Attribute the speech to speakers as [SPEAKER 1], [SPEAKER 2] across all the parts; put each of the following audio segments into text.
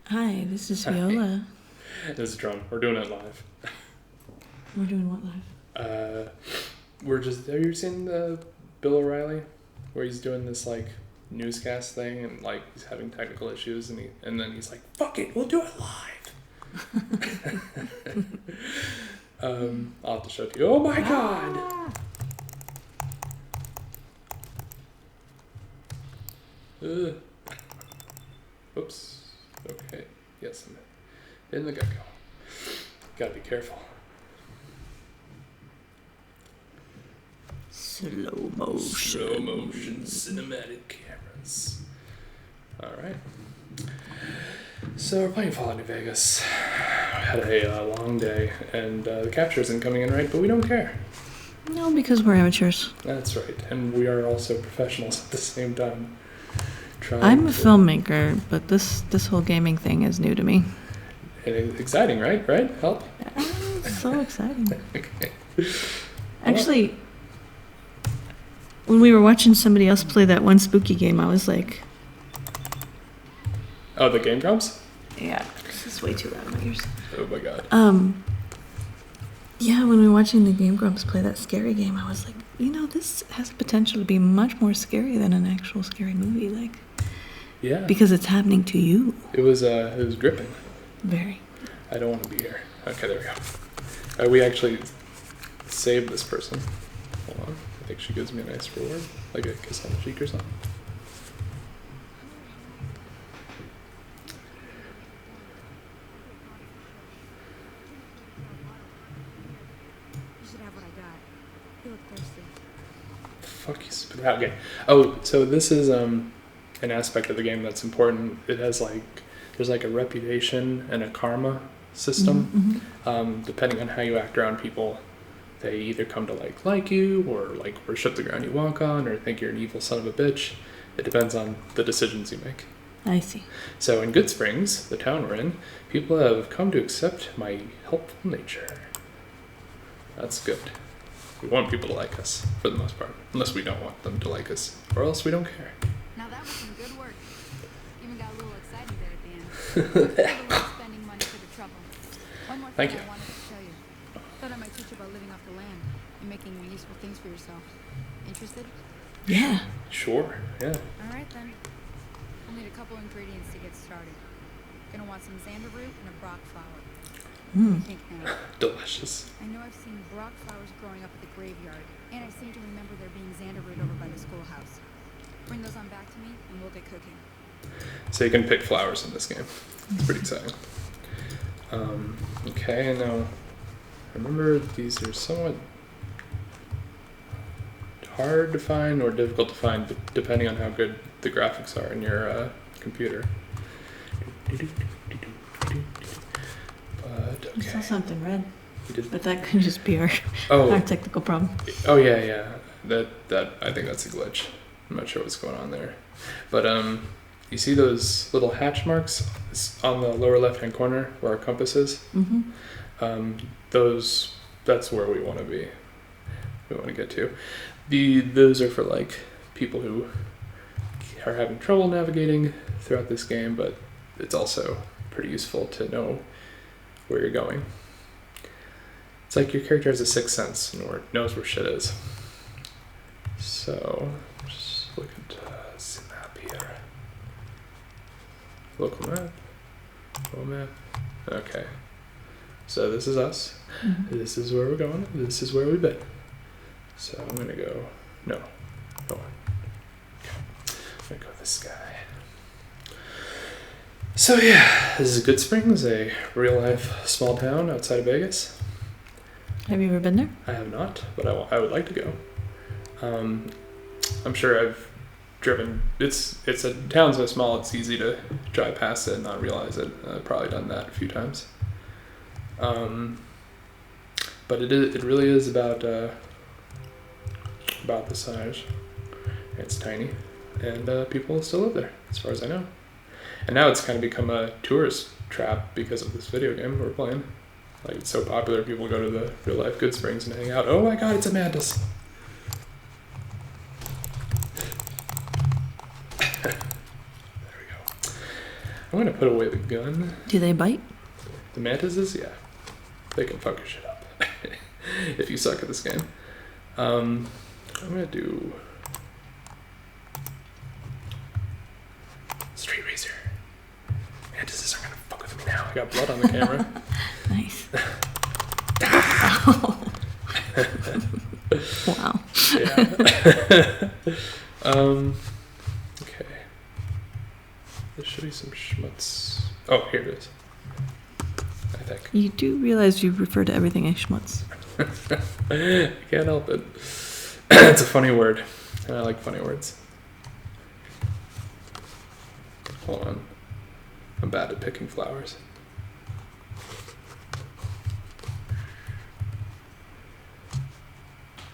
[SPEAKER 1] Hi, this is
[SPEAKER 2] Hi.
[SPEAKER 1] Viola.
[SPEAKER 2] This is Drum. We're doing it live.
[SPEAKER 1] We're doing what live?
[SPEAKER 2] Have you seen the Bill O'Reilly? Where he's doing this, like, newscast thing and, like, he's having technical issues and then he's like, fuck it, we'll do it live. I'll have to show it to you. Oh my god! Ugh. Oops. Okay. Yes, I'm in the get-go. Gotta be careful.
[SPEAKER 1] Slow motion.
[SPEAKER 2] Slow motion cinematic cameras. Alright. So we're playing Fallout New Vegas. Had a long day, and the capture isn't coming in right, but we don't care.
[SPEAKER 1] No, because we're amateurs.
[SPEAKER 2] That's right, and we are also professionals at the same time.
[SPEAKER 1] I'm a filmmaker, but this whole gaming thing is new to me.
[SPEAKER 2] It's exciting, right? Help?
[SPEAKER 1] It's so exciting.
[SPEAKER 2] Okay.
[SPEAKER 1] Actually, when we were watching somebody else play that one spooky game, I was like...
[SPEAKER 2] Oh, the Game Grumps?
[SPEAKER 1] Yeah, this is way too loud in my ears.
[SPEAKER 2] Oh my god.
[SPEAKER 1] Yeah, when we were watching the Game Grumps play that scary game, I was like, this has potential to be much more scary than an actual scary movie, like...
[SPEAKER 2] Yeah.
[SPEAKER 1] Because it's happening to you.
[SPEAKER 2] It was gripping.
[SPEAKER 1] Very.
[SPEAKER 2] I don't want to be here. Okay, there we go. We actually saved this person. Hold on. I think she gives me a nice reward. Like a kiss on the cheek or something.
[SPEAKER 3] You should have what I got. You look thirsty.
[SPEAKER 2] Fuck you, spit it out. Okay. Oh, so this is an aspect of the game that's important. It has there's like a reputation and a karma system.
[SPEAKER 1] Mm-hmm.
[SPEAKER 2] Depending on how you act around people, they either come to like you or like worship the ground you walk on or think you're an evil son of a bitch. It depends on the decisions you make.
[SPEAKER 1] I see.
[SPEAKER 2] So in Goodsprings, the town we're in, people have come to accept my helpful nature. That's good. We want people to like us, for the most part. Unless we don't want them to like us. Or else we don't care.
[SPEAKER 3] Now that was some good work. Even got a little excited there at the end. Even like spending money for the trouble. One more thing
[SPEAKER 2] Thank you.
[SPEAKER 3] I wanted to show you. Thought I might teach you about living off the land and making useful things for yourself. Interested?
[SPEAKER 1] Yeah.
[SPEAKER 2] Sure, yeah.
[SPEAKER 3] Alright then. We'll need a couple ingredients to get started. Gonna want some xander root and a brock flower. What do you think now?
[SPEAKER 2] Delicious.
[SPEAKER 3] I know I've seen brock flowers growing up at the graveyard, and I seem to remember there being xander root over by the schoolhouse. Bring those on back to me, and we'll get cooking.
[SPEAKER 2] So you can pick flowers in this game. It's pretty exciting. Okay, now remember these are somewhat hard to find or difficult to find depending on how good the graphics are in your computer. But
[SPEAKER 1] I saw
[SPEAKER 2] okay.
[SPEAKER 1] something red,
[SPEAKER 2] You did-
[SPEAKER 1] but that could just be our
[SPEAKER 2] Oh,
[SPEAKER 1] technical problem.
[SPEAKER 2] oh yeah. That I think that's a glitch. I'm not sure what's going on there. But you see those little hatch marks on the lower left-hand corner where our compass is?
[SPEAKER 1] Mm-hmm.
[SPEAKER 2] That's where we want to be. We want to get to. Those are for like people who are having trouble navigating throughout this game, but it's also pretty useful to know where you're going. It's like your character has a sixth sense and knows where shit is. So, just look at the map here. Local map. Local map. Okay. So this is us.
[SPEAKER 1] Mm-hmm.
[SPEAKER 2] This is where we're going. This is where we've been. So I'm gonna go. No. Go on. Okay. I'm gonna go this guy. So yeah, this is Goodsprings, a real life small town outside of Vegas.
[SPEAKER 1] Have you ever been there?
[SPEAKER 2] I have not, but I would like to go. I'm sure I've driven. It's a town so small it's easy to drive past it and not realize it. I've probably done that a few times. But it really is about the size. It's tiny, and people still live there, as far as I know. And now it's kind of become a tourist trap because of this video game we're playing. Like, it's so popular, people go to the real life Goodsprings and hang out. Oh my god, it's Amanda's. There we go. I'm gonna put away the gun.
[SPEAKER 1] Do they bite?
[SPEAKER 2] The mantises, yeah, they can fuck your shit up if you suck at this game. I'm gonna do Street Racer. Mantises are gonna fuck with me now. I got blood on the camera.
[SPEAKER 1] Nice. Wow.
[SPEAKER 2] Yeah. Okay. There should be some schmutz. Oh, here it is. I think.
[SPEAKER 1] You do realize you refer to everything as schmutz.
[SPEAKER 2] I can't help it. It's a funny word. And I like funny words. Hold on. I'm bad at picking flowers.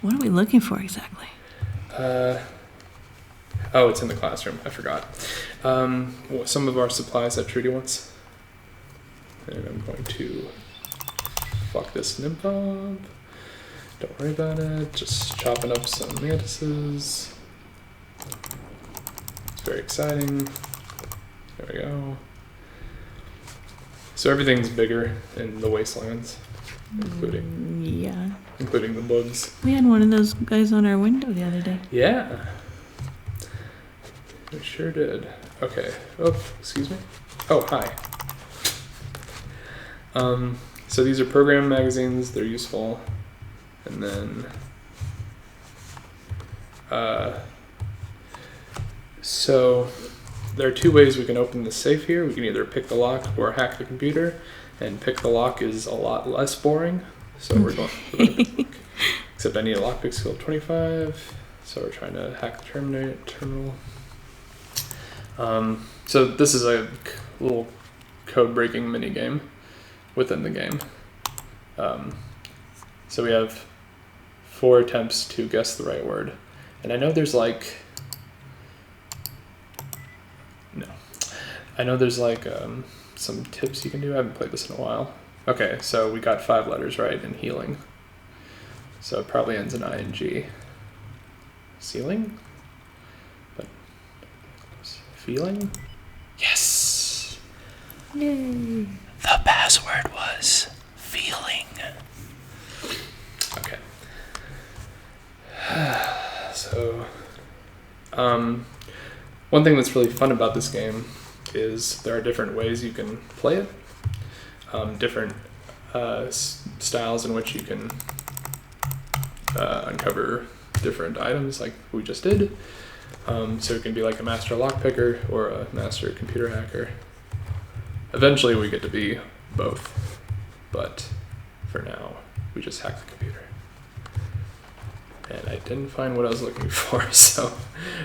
[SPEAKER 1] What are we looking for exactly?
[SPEAKER 2] Oh, it's in the classroom. I forgot. Some of our supplies that Trudy wants. And I'm going to fuck this nymph up. Don't worry about it. Just chopping up some mantises. It's very exciting. There we go. So everything's bigger in the wastelands, including the bugs.
[SPEAKER 1] We had one of those guys on our window the other day.
[SPEAKER 2] Yeah. We sure did. Okay. Oh, excuse me. Oh, hi. So these are program magazines. They're useful. And then, so there are two ways we can open the safe here. We can either pick the lock or hack the computer. And pick the lock is a lot less boring. So we're going to except I need a lockpick skill 25. So we're trying to hack the terminal. So this is a little code breaking mini game within the game. So we have 4 attempts to guess the right word. And I know there's like some tips you can do. I haven't played this in a while. Okay, so we got 5 letters right in healing. So it probably ends in ing. Ceiling? But feeling? Yes!
[SPEAKER 1] Yay.
[SPEAKER 2] The password was feeling. Okay. So, one thing that's really fun about this game is there are different ways you can play it. Different styles in which you can uncover different items like we just did. So it can be like a master lockpicker or a master computer hacker. Eventually we get to be both, but for now we just hack the computer. And I didn't find what I was looking for, so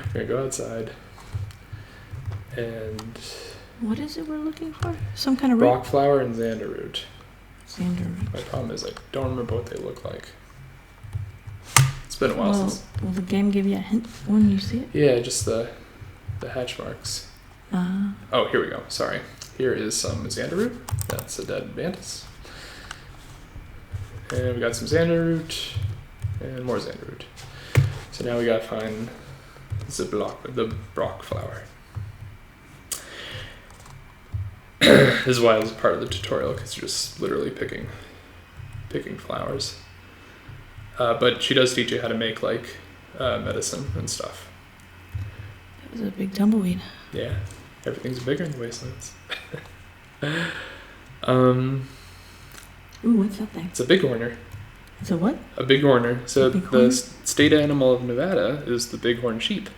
[SPEAKER 2] we're gonna go outside. And
[SPEAKER 1] What is it we're looking for? Some kind of
[SPEAKER 2] rock flower and xander root.
[SPEAKER 1] Xander root.
[SPEAKER 2] My problem is I don't remember what they look like. It's been a while since.
[SPEAKER 1] Will the game give you a hint when you see it?
[SPEAKER 2] Yeah, just the hatch marks. Oh, here we go. Sorry. Here is some xander root. That's a dead mantis. And we got some xander root and more xander root. So now we gotta find the rock flower. This is why it was part of the tutorial, because you're just literally picking flowers. But she does teach you how to make like medicine and stuff.
[SPEAKER 1] That was a big tumbleweed.
[SPEAKER 2] Yeah, everything's bigger in the wastelands.
[SPEAKER 1] Ooh, what's that thing?
[SPEAKER 2] It's a bighorner.
[SPEAKER 1] It's a what?
[SPEAKER 2] A bighorner. So
[SPEAKER 1] bighorn?
[SPEAKER 2] the state animal of Nevada is the bighorn sheep,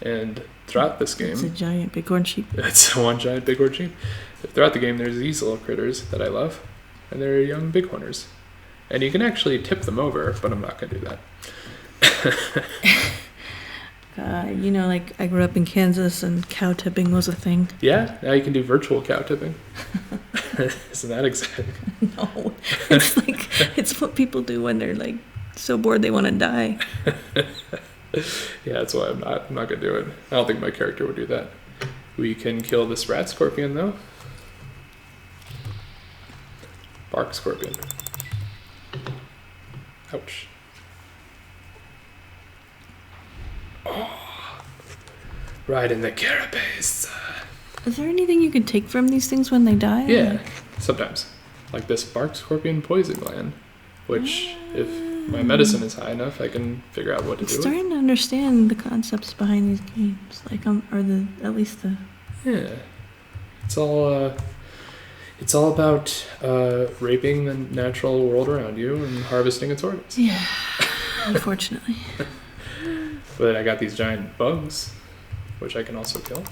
[SPEAKER 2] and throughout this game,
[SPEAKER 1] It's a giant bighorn sheep.
[SPEAKER 2] it's one giant bighorn sheep. Throughout the game, there's these little critters that I love, and they're young bighorners. And you can actually tip them over, but I'm not going to do that.
[SPEAKER 1] Like I grew up in Kansas and cow tipping was a thing.
[SPEAKER 2] Yeah, now you can do virtual cow tipping. Isn't that exciting?
[SPEAKER 1] No, it's like, it's what people do when they're like so bored they want to die.
[SPEAKER 2] Yeah, that's why I'm not going to do it. I don't think my character would do that. We can kill this rat scorpion, though. Bark scorpion. Ouch. Oh. Right in the carapace.
[SPEAKER 1] Is there anything you can take from these things when they die?
[SPEAKER 2] Yeah,
[SPEAKER 1] Like,
[SPEAKER 2] sometimes. Like this bark scorpion poison gland, which if my medicine is high enough, I can figure out what to
[SPEAKER 1] I'm
[SPEAKER 2] do with.
[SPEAKER 1] starting to understand the concepts behind these games. Like, or at least the.
[SPEAKER 2] Yeah, it's all about raping the natural world around you and harvesting its organs.
[SPEAKER 1] Yeah, unfortunately.
[SPEAKER 2] But I got these giant bugs, which I can also kill.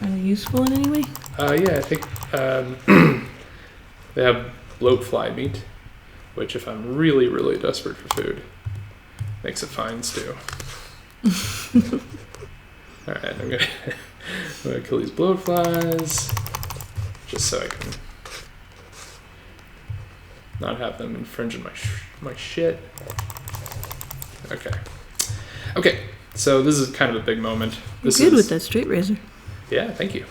[SPEAKER 1] Are they useful in any way?
[SPEAKER 2] Yeah, I think they have bloatfly meat, which if I'm really, really desperate for food, makes it fine stew. Alright, I'm gonna kill these bloatflies, just so I can not have them infringing my shit. Okay, so this is kind of a big moment.
[SPEAKER 1] You're good with that straight razor.
[SPEAKER 2] Yeah, thank you.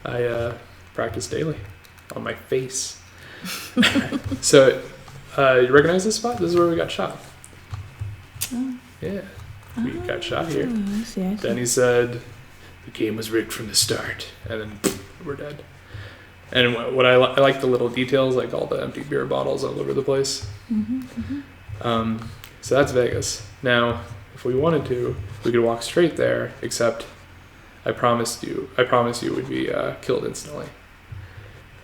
[SPEAKER 2] I practice daily on my face. So, you recognize this spot? This is where we got shot.
[SPEAKER 1] Oh.
[SPEAKER 2] Yeah, we got shot here.
[SPEAKER 1] I see.
[SPEAKER 2] Danny said the game was rigged from the start, and then we're dead. And what I like the little details, like all the empty beer bottles all over the place. So that's Vegas. Now, if we wanted to, we could walk straight there, except I promise you would be killed instantly.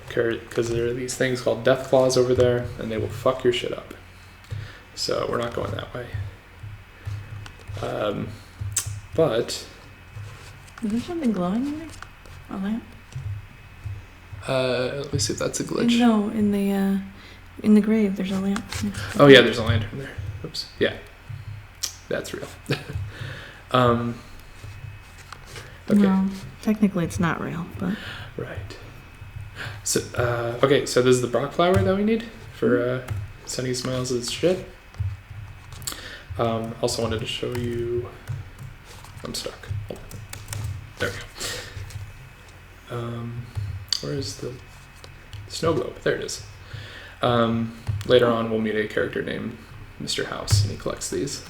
[SPEAKER 2] Because there are these things called death claws over there, and they will fuck your shit up. So we're not going that way. But
[SPEAKER 1] Is there something glowing in there? A lamp?
[SPEAKER 2] let me see if that's a glitch.
[SPEAKER 1] No, in the grave, there's a lamp.
[SPEAKER 2] Oh yeah, there's a lantern there. Oops. Yeah, that's real. Okay.
[SPEAKER 1] Well, technically it's not real, but
[SPEAKER 2] Right. So okay, so this is the Brock flower that we need for Sunny Smiles' shit. Also wanted to show you. I'm stuck. Hold on. There we go. Where is the snow globe? There it is. Later on, we'll meet a character named Mr. House, and he collects these.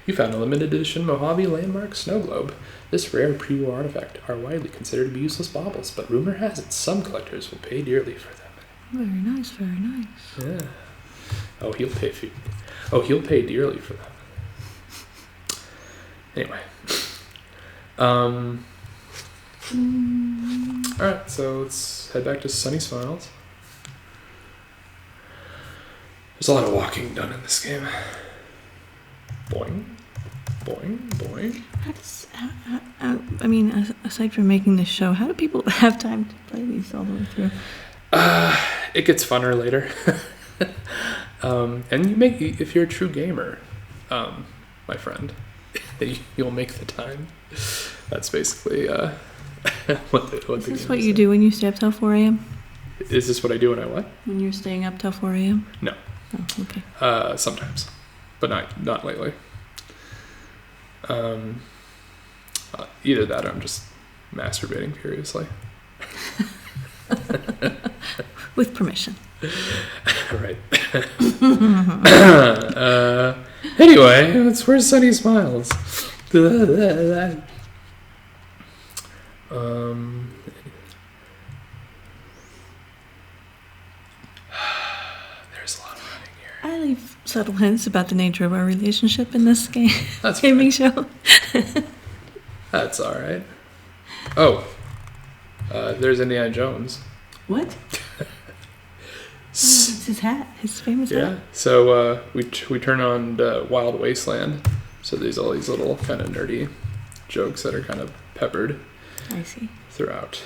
[SPEAKER 2] You found a limited edition Mojave Landmark snow globe. This rare pre-war artifact are widely considered to be useless baubles, but rumor has it some collectors will pay dearly for them.
[SPEAKER 1] very nice, very nice.
[SPEAKER 2] Yeah. Oh, he'll pay dearly for them. Anyway. Alright, so let's head back to Sunny Smiles. There's a lot of walking done in this game. Boing, boing, boing.
[SPEAKER 1] I mean, aside from making this show, how do people have time to play these all the way through?
[SPEAKER 2] It gets funner later. And if you're a true gamer, my friend, you'll make the time. That's basically what the
[SPEAKER 1] Is this what you do when you stay up till 4 a.m.?
[SPEAKER 2] Is this what I do when I what?
[SPEAKER 1] When you're staying up till 4 a.m.?
[SPEAKER 2] No.
[SPEAKER 1] Oh, okay.
[SPEAKER 2] Sometimes, but not lately. Either that or I'm just masturbating furiously.
[SPEAKER 1] With permission.
[SPEAKER 2] Right. Anyway, it's where Sunny Smiles. There's a lot of running here.
[SPEAKER 1] I leave subtle hints about the nature of our relationship in this game.
[SPEAKER 2] That's
[SPEAKER 1] gaming
[SPEAKER 2] fine.
[SPEAKER 1] show.
[SPEAKER 2] That's all right. Oh, there's Indiana Jones.
[SPEAKER 1] What? It's his hat, his famous
[SPEAKER 2] Yeah.
[SPEAKER 1] hat.
[SPEAKER 2] So we turn on Wild Wasteland. So there's all these little kind of nerdy jokes that are kind of peppered
[SPEAKER 1] I see.
[SPEAKER 2] throughout.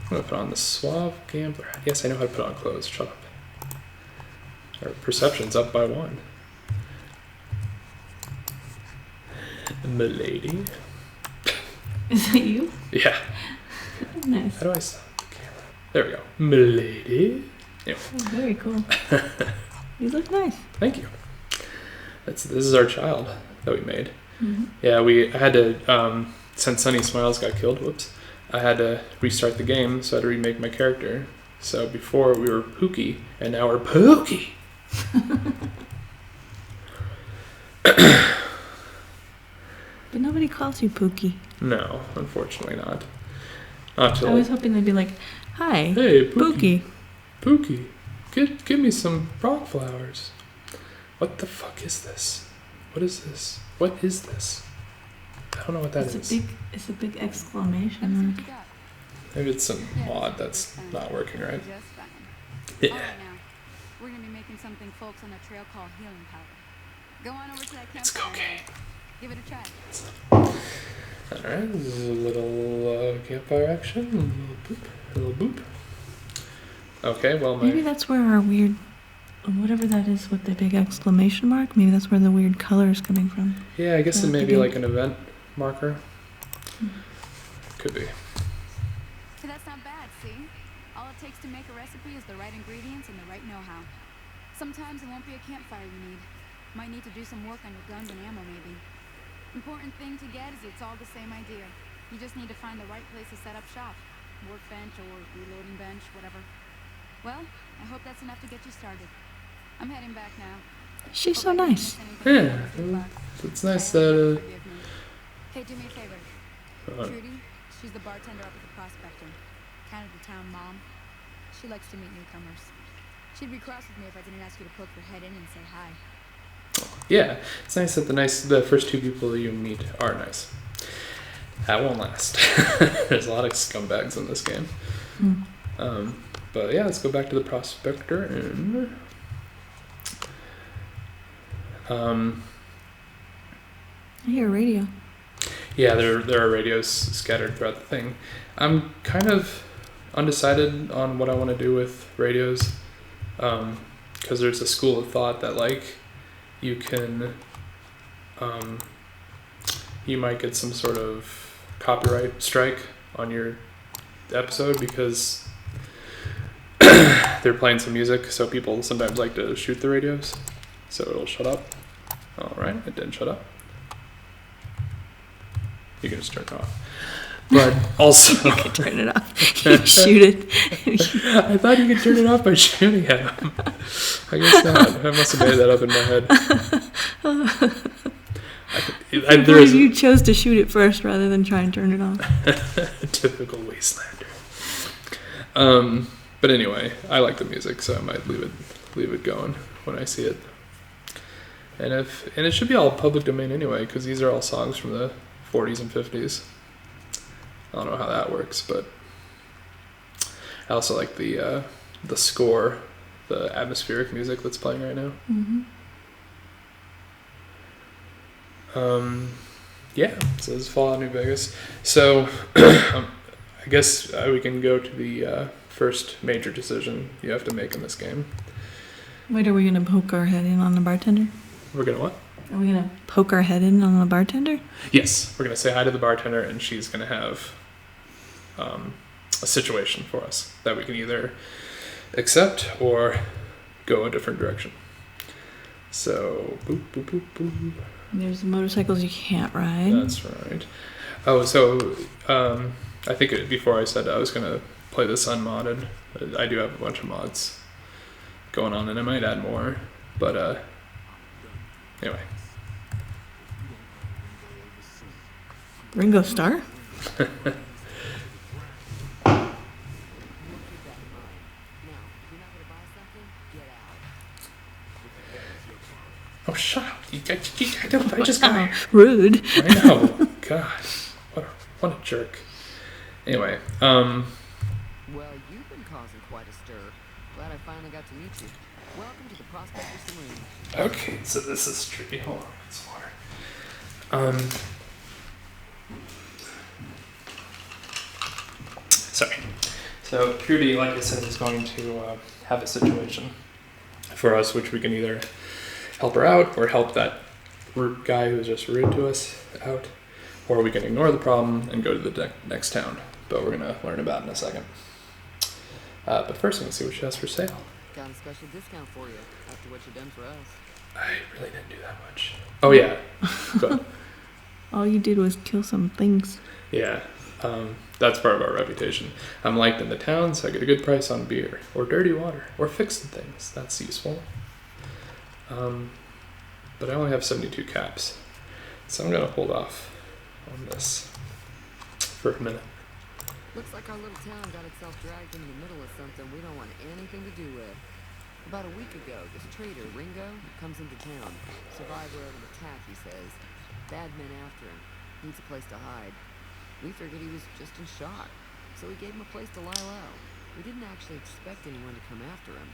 [SPEAKER 2] I'm gonna put on the Suave Gambler. Yes, I know how to put on clothes. Shut up. Our perception's up by 1. Milady.
[SPEAKER 1] Is that you?
[SPEAKER 2] Yeah.
[SPEAKER 1] Nice.
[SPEAKER 2] How do I stop the camera? There we go. Milady. Anyway.
[SPEAKER 1] Oh, very cool. You look nice.
[SPEAKER 2] Thank you. This is our child that we made.
[SPEAKER 1] Mm-hmm.
[SPEAKER 2] Yeah, I had to since Sunny Smiles got killed. Whoops. I had to restart the game, so I had to remake my character. So before we were Pookie, and now we're Pookie.
[SPEAKER 1] But nobody calls you Pookie.
[SPEAKER 2] No, unfortunately not. Not till.
[SPEAKER 1] I was hoping they'd be like, "Hi,
[SPEAKER 2] Hey, Pookie.
[SPEAKER 1] Pookie."
[SPEAKER 2] Pookie, give me some rock flowers. What the fuck is this? What is this? What is this? I don't know what that is.
[SPEAKER 1] It's a big
[SPEAKER 3] Let me
[SPEAKER 1] exclamation
[SPEAKER 3] see what
[SPEAKER 1] mark.
[SPEAKER 3] you got.
[SPEAKER 2] Maybe it's some
[SPEAKER 3] Yeah,
[SPEAKER 2] mod
[SPEAKER 3] this
[SPEAKER 2] that's
[SPEAKER 3] is
[SPEAKER 2] not working right.
[SPEAKER 3] Just fine.
[SPEAKER 2] Yeah.
[SPEAKER 3] All right, now we're gonna be making something folks on the trail call healing powder. Go on over to that
[SPEAKER 2] It's
[SPEAKER 3] campfire.
[SPEAKER 2] cocaine.
[SPEAKER 3] Give it a try.
[SPEAKER 2] Alright, this is a little campfire action. A little boop. Okay, well,
[SPEAKER 1] Maybe that's where our weird, whatever that is with the big exclamation mark. Maybe that's where the weird color is coming from.
[SPEAKER 2] yeah, I guess it may be like an event marker. Could be.
[SPEAKER 3] Hey, that's not bad, see? All it takes to make a recipe is the right ingredients and the right know-how. Sometimes it won't be a campfire you need. Might need to do some work on your guns and ammo, maybe. Important thing to get is it's all the same idea. You just need to find the right place to set up shop. Workbench or reloading bench, whatever. Well, I hope that's enough to get you started. I'm heading back now.
[SPEAKER 1] She's so
[SPEAKER 3] Hope I didn't
[SPEAKER 1] nice.
[SPEAKER 3] miss anything
[SPEAKER 2] Yeah,
[SPEAKER 3] worth a buck.
[SPEAKER 2] it's nice
[SPEAKER 3] I hope you'll
[SPEAKER 2] that.
[SPEAKER 3] forgive me. Hey, do me a favor. Trudy, she's the bartender up at the Prospector. Kind of the town mom. She likes to meet newcomers. She'd be cross with me if I didn't ask you to poke your head in and say hi.
[SPEAKER 2] Yeah, it's nice that the first two people you meet are nice. That won't last. There's a lot of scumbags in this game.
[SPEAKER 1] Hmm.
[SPEAKER 2] But yeah, let's go back to the Prospector and.
[SPEAKER 1] I hear a radio.
[SPEAKER 2] Yeah, there are radios scattered throughout the thing. I'm kind of undecided on what I want to do with radios, because there's a school of thought that like you can, you might get some sort of copyright strike on your episode because they're playing some music, so people sometimes like to shoot the radios, so it'll shut up. All right, it didn't shut up. You can just turn it off. But also,
[SPEAKER 1] You can turn it off. You shoot it.
[SPEAKER 2] I thought you could turn it off by shooting at him. I guess not. I must have made that up in my head.
[SPEAKER 1] I believe you chose to shoot it first rather than try and turn it off.
[SPEAKER 2] Typical Wastelander. But anyway, I like the music, so I might leave it going when I see it. And it should be all public domain anyway, because these are all songs from the 40s and 50s. I don't know how that works, but I also like the score, the atmospheric music that's playing right now.
[SPEAKER 1] Mm-hmm.
[SPEAKER 2] Yeah, so this is Fallout New Vegas. So I guess we can go to the first major decision you have to make in this game.
[SPEAKER 1] Wait, are we going to poke our head in on the bartender?
[SPEAKER 2] We're gonna what?
[SPEAKER 1] Are we going to poke our head in on the bartender?
[SPEAKER 2] Yes, we're gonna say hi to the bartender, and she's gonna have a situation for us that we can either accept or go a different direction. So, boop, boop, boop, boop.
[SPEAKER 1] There's motorcycles you can't ride.
[SPEAKER 2] That's right. Oh, so I think before I said I was gonna play this unmodded. I do have a bunch of mods going on, and I might add more. But anyway.
[SPEAKER 1] Ringo Starr?
[SPEAKER 2] Oh, shut up! I just got here.
[SPEAKER 1] Rude.
[SPEAKER 2] I know. God, what a jerk. Anyway,
[SPEAKER 4] Well, you've been causing quite a stir. Glad I finally got to meet you. Welcome to the Prospector Saloon.
[SPEAKER 2] okay, so this is tricky. Hold on, it's water. Sorry. So Trudy, like I said, is going to have a situation for us, which we can either help her out or help that guy who's just rude to us out, or we can ignore the problem and go to the next town. But we're gonna learn about it in a second. But first, I'm gonna see what she has for sale.
[SPEAKER 4] Got a special discount for you after what you've done for us.
[SPEAKER 2] I really didn't do that much. Oh yeah, good.
[SPEAKER 1] All you did was kill some things.
[SPEAKER 2] Yeah, that's part of our reputation. I'm liked in the town, so I get a good price on beer, or dirty water, or fixing things. That's useful. But I only have 72 caps, so I'm going to hold off on this. for a minute.
[SPEAKER 4] Looks like our little town got itself dragged into the middle of something we don't want anything to do with. About a week ago, this trader, Ringo, comes into town. Survivor of an attack, he says. Bad men after him. Needs a place to hide. We figured he was just in shock, so we gave him a place to lie low. We didn't actually expect anyone to come after him.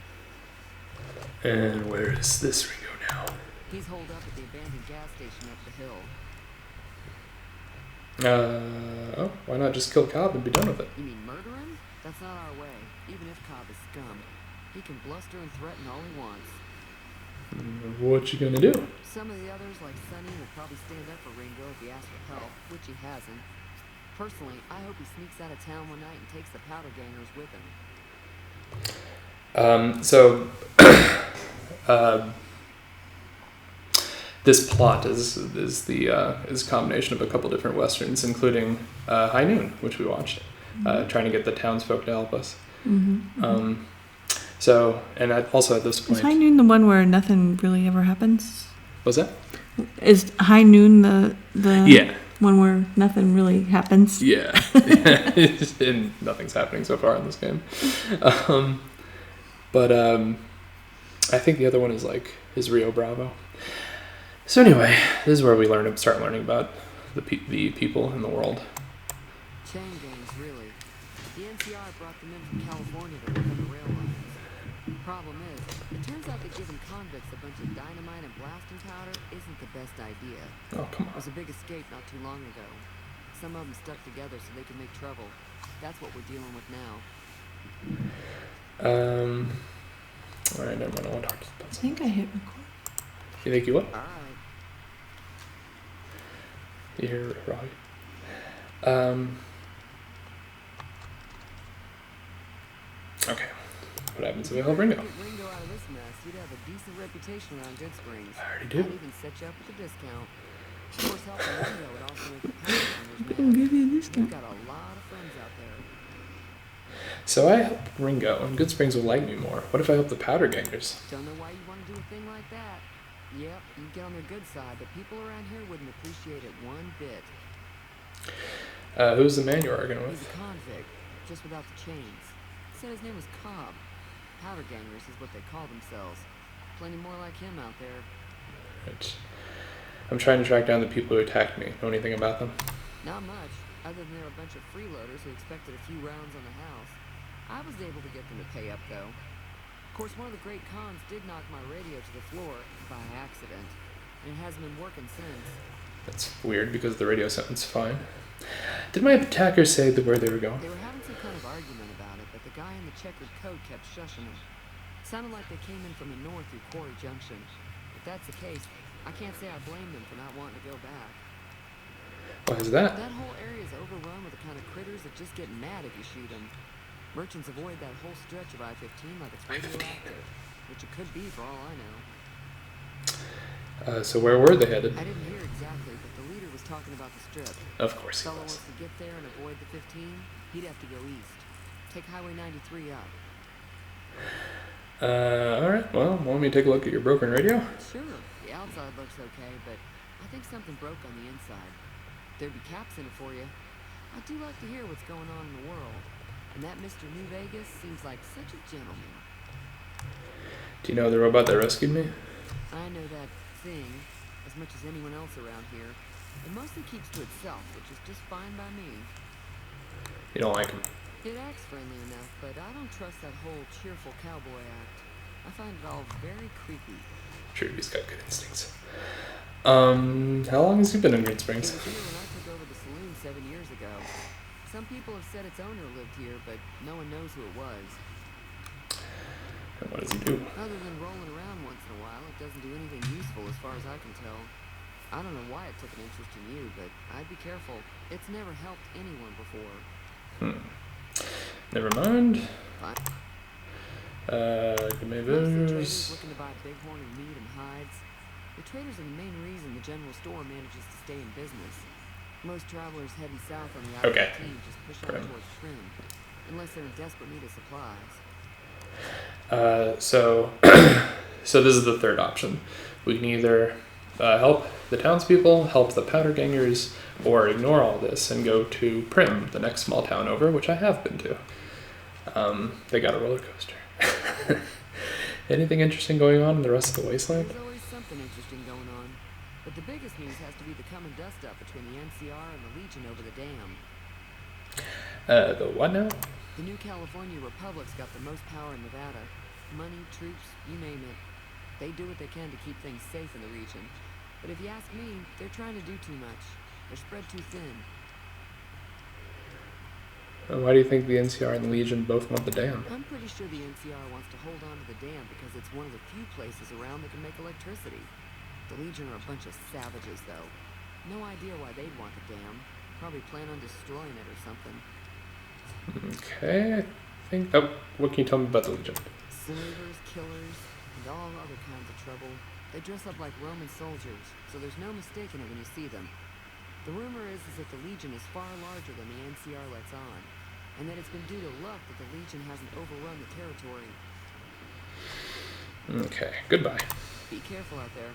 [SPEAKER 2] And where is this Ringo now?
[SPEAKER 4] He's holed up at the abandoned gas station up the hill.
[SPEAKER 2] Oh, why not just kill Cobb and be done with it?
[SPEAKER 4] You mean murder him? That's not our way, even if Cobb is scum. He can bluster and threaten all he wants.
[SPEAKER 2] What you gonna do?
[SPEAKER 4] Some of the others, like Sonny, will probably stand up for Ringo if he asks for help, which he hasn't. Personally, I hope he sneaks out of town one night and takes the powder gangers with him.
[SPEAKER 2] This plot is a combination of a couple different westerns, including High Noon, which we watched, trying to get the townsfolk to help us.
[SPEAKER 1] Mm-hmm.
[SPEAKER 2] And also at this point,
[SPEAKER 1] Is High Noon the one where nothing really ever happens?
[SPEAKER 2] was that?
[SPEAKER 1] Is High Noon the
[SPEAKER 2] Yeah.
[SPEAKER 1] one where nothing really happens?
[SPEAKER 2] Yeah, and nothing's happening so far in this game. But I think the other one is Rio Bravo. So anyway, this is where we start learning about the people in the world.
[SPEAKER 4] Chain gangs, really. The NCR brought them in from California to work on the rail lines. Problem is, it turns out that giving convicts a bunch of dynamite and blasting powder isn't the best idea.
[SPEAKER 2] Oh, come
[SPEAKER 4] There
[SPEAKER 2] on.
[SPEAKER 4] was a big escape not too long ago. Some of them stuck together so they could make trouble. That's what we're dealing with now.
[SPEAKER 2] All right, never mind. I want to talk about
[SPEAKER 1] I
[SPEAKER 2] something.
[SPEAKER 1] think I hit record.
[SPEAKER 2] You think you what?
[SPEAKER 4] All right.
[SPEAKER 2] You hear Robbie? Okay. What happens if we help Ringo?
[SPEAKER 4] Get Ringo out of this mess, you'd have a decent reputation around Goodsprings.
[SPEAKER 2] I already
[SPEAKER 4] I'd
[SPEAKER 2] do.
[SPEAKER 4] even set you up with a discount. Of course, helping Ringo would also make the powder gangers
[SPEAKER 1] I'll give you a
[SPEAKER 4] We've
[SPEAKER 1] discount.
[SPEAKER 4] got a lot of friends out there.
[SPEAKER 2] So I help Ringo, and Goodsprings will like me more. What if I help the powder gangers?
[SPEAKER 4] Don't know why you want to do a thing like that. Yep, you get on their good side, but people around here wouldn't appreciate it one bit.
[SPEAKER 2] Who's the man you're arguing
[SPEAKER 4] He's
[SPEAKER 2] with?
[SPEAKER 4] a convict, just without the chains. Said his name was Cobb. Powder gangers is what they call themselves. Plenty more like him out there.
[SPEAKER 2] Right. I'm trying to track down the people who attacked me. Know anything about them?
[SPEAKER 4] Not much, other than they're a bunch of freeloaders who expected a few rounds on the house. I was able to get them to pay up, though. Of course, one of the great cons did knock my radio to the floor by accident, and it hasn't been working since.
[SPEAKER 2] That's weird because the radio sounds fine. Did my attackers say where they were going?
[SPEAKER 4] They were having some kind of argument about it, but the guy in the checkered coat kept shushing them. Sounded like they came in from the north through Quarry Junction. If that's the case, I can't say I blame them for not wanting to go back.
[SPEAKER 2] Why is that?
[SPEAKER 4] That whole area is overrun with the kind of critters that just get mad if you shoot them. Merchants avoid that whole stretch of I-15 like it's radioactive, which it could be for all I know.
[SPEAKER 2] So where were they headed?
[SPEAKER 4] I didn't hear exactly, but the leader was talking about the strip.
[SPEAKER 2] Of course he
[SPEAKER 4] Fellow
[SPEAKER 2] was.
[SPEAKER 4] wants to get there and avoid the 15, he'd have to go east. Take Highway 93 up.
[SPEAKER 2] Alright, well, want me to take a look at your broken radio?
[SPEAKER 4] Sure, the outside looks okay, but I think something broke on the inside. There'd be caps in it for you. I do like to hear what's going on in the world. And that Mr. New Vegas seems like such a gentleman.
[SPEAKER 2] Do you know the robot that rescued me?
[SPEAKER 4] I know that thing as much as anyone else around here. It mostly keeps to itself, which is just fine by me.
[SPEAKER 2] You don't like him.
[SPEAKER 4] It acts friendly enough, but I don't trust that whole cheerful cowboy act. I find it all very creepy.
[SPEAKER 2] Sure, he's got good instincts. How long has he been in
[SPEAKER 4] It
[SPEAKER 2] Goodsprings?
[SPEAKER 4] was here when I took over the saloon 7 years ago. Some people have said its owner lived here, but no one knows who it was.
[SPEAKER 2] And what does he do?
[SPEAKER 4] Other than rolling around once in a while, it doesn't do anything useful as far as I can tell. I don't know why it took an interest in you, but I'd be careful. It's never helped anyone before.
[SPEAKER 2] Never mind.
[SPEAKER 4] Fine.
[SPEAKER 2] Give me
[SPEAKER 4] Most of the traders
[SPEAKER 2] those.
[SPEAKER 4] looking to buy bighorn and meat and hides. The traders are the main reason the general store manages to stay in business. Most travelers heading south on the I-15
[SPEAKER 2] Okay.
[SPEAKER 4] just push
[SPEAKER 2] Grim.
[SPEAKER 4] on towards Trim, unless they're in desperate need of supplies.
[SPEAKER 2] So this is the third option. We can either help the townspeople, help the powder gangers, or ignore all this and go to Prim, the next small town over, which I have been to. They got a roller coaster. Anything interesting going on in the rest of the wasteland?
[SPEAKER 4] There's always something interesting going on. But the biggest news has to be the come and dust up between the NCR and the Legion over the dam.
[SPEAKER 2] The what now?
[SPEAKER 4] The new California Republic's got the most power in Nevada. Money, troops, you name it. They do what they can to keep things safe in the region. But if you ask me, they're trying to do too much. They're spread too thin.
[SPEAKER 2] Why do you think the NCR and the Legion both want the dam?
[SPEAKER 4] I'm pretty sure the NCR wants to hold on to the dam because it's one of the few places around that can make electricity. The Legion are a bunch of savages, though. No idea why they'd want the dam. Probably plan on destroying it or something.
[SPEAKER 2] Okay, I think... Oh, what can you tell me about the Legion?
[SPEAKER 4] Slavers, killers, and all other kinds of trouble. They dress up like Roman soldiers, so there's no mistaking it when you see them. The rumor is that the Legion is far larger than the NCR lets on, and that it's been due to luck that the Legion hasn't overrun the territory.
[SPEAKER 2] Okay, goodbye.
[SPEAKER 4] Be careful out there.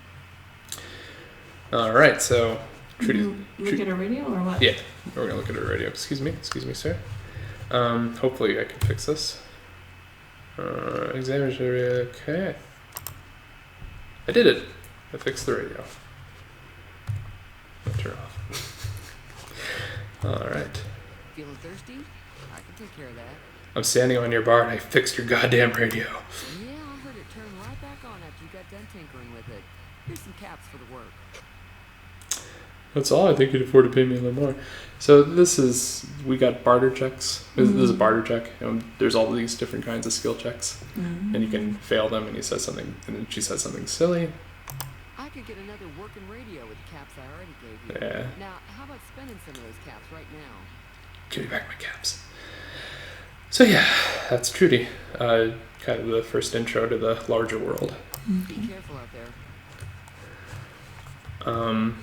[SPEAKER 2] Alright, so...
[SPEAKER 1] You look at a radio or what?
[SPEAKER 2] Yeah, we're gonna look at a radio. Excuse me, sir. Hopefully I can fix this. Examine the radio. Okay. I did it. I fixed the radio. I'll turn it off. Alright.
[SPEAKER 4] Feeling thirsty? I can take care of that.
[SPEAKER 2] I'm standing on your bar and I fixed your goddamn radio.
[SPEAKER 4] Yeah, I heard it turn right back on after you got done tinkering with it. Here's some caps for the work.
[SPEAKER 2] That's all. I think you'd afford to pay me a little more. So we got barter checks. This is a barter check. There's all these different kinds of skill checks. And you can fail them and he says something, and then she says something silly.
[SPEAKER 4] I could get another working radio with the caps I already gave you.
[SPEAKER 2] Yeah.
[SPEAKER 4] Now, how about spending some of those caps right now?
[SPEAKER 2] Give me back my caps. So yeah, that's Trudy. Kind of the first intro to the larger world.
[SPEAKER 4] Be careful out there.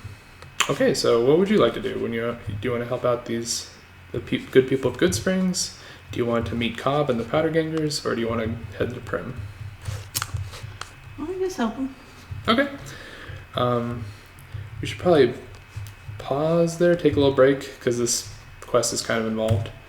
[SPEAKER 2] Okay, so what would you like to do? Do you want to help out the good people of Goodsprings? Do you want to meet Cobb and the Powder Gangers, or do you want to head to Prim?
[SPEAKER 1] Well, I guess help him.
[SPEAKER 2] Okay. We should probably pause there, take a little break, because this quest is kind of involved.